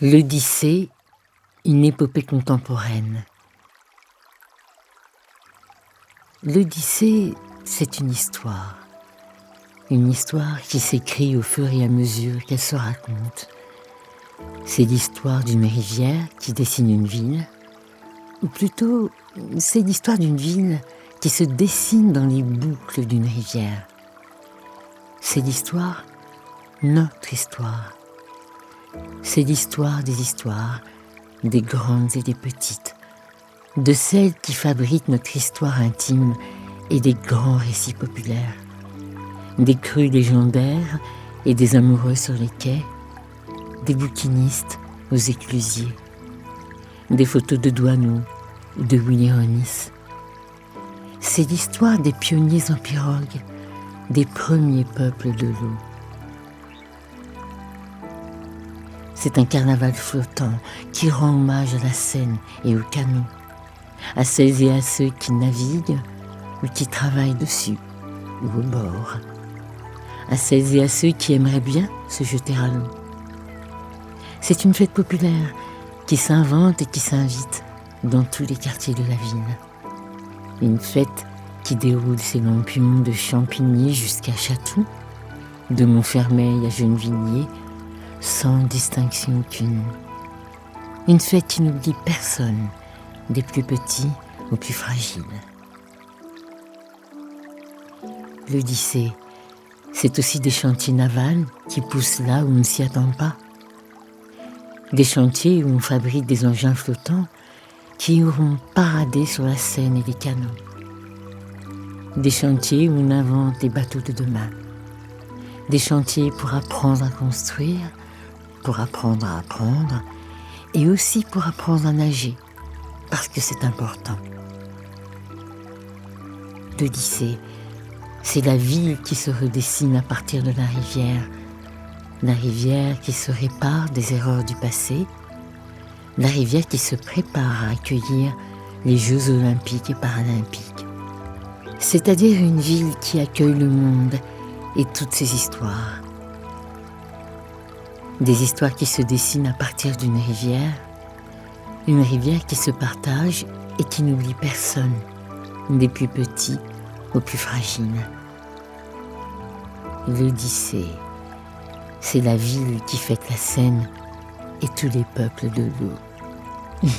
L'Odyssée, une épopée contemporaine. L'Odyssée, c'est une histoire qui s'écrit au fur et à mesure qu'elle se raconte. C'est l'histoire d'une rivière qui dessine une ville, ou plutôt, c'est l'histoire d'une ville qui se dessine dans les boucles d'une rivière. C'est l'histoire, notre histoire. C'est l'histoire, des grandes et des petites, de celles qui fabriquent notre histoire intime et des grands récits populaires, des crues légendaires et des amoureux sur les quais, des bouquinistes aux éclusiers, des photos de Douaneau ou de Willy Ronis. C'est l'histoire des pionniers en pirogue, des premiers peuples de l'eau. C'est un carnaval flottant qui rend hommage à la Seine et aux canaux, à celles et à ceux qui naviguent ou qui travaillent dessus ou au bord, à celles et à ceux qui aimeraient bien se jeter à l'eau. C'est une fête populaire qui s'invente et qui s'invite dans tous les quartiers de la ville. Une fête qui déroule ses lampions de Champigny jusqu'à Chatou, de Montfermeil à Gennevilliers, sans distinction aucune. Une fête qui n'oublie personne, des plus petits aux plus fragiles. L'Odyssée, c'est aussi des chantiers navals qui poussent là où on ne s'y attend pas. Des chantiers où on fabrique des engins flottants qui iront parader sur la Seine et les canaux. Des chantiers où on invente les bateaux de demain. Des chantiers pour apprendre à construire, pour apprendre à apprendre, et aussi pour apprendre à nager, parce que c'est important. L'Odyssée, c'est la ville qui se redessine à partir de la rivière qui se répare des erreurs du passé, la rivière qui se prépare à accueillir les Jeux olympiques et paralympiques. C'est-à-dire une ville qui accueille le monde et toutes ses histoires. Des histoires qui se dessinent à partir d'une rivière qui se partage et qui n'oublie personne, des plus petits aux plus fragiles. L'Odyssée, c'est la ville qui fête la Seine et tous les peuples de l'eau.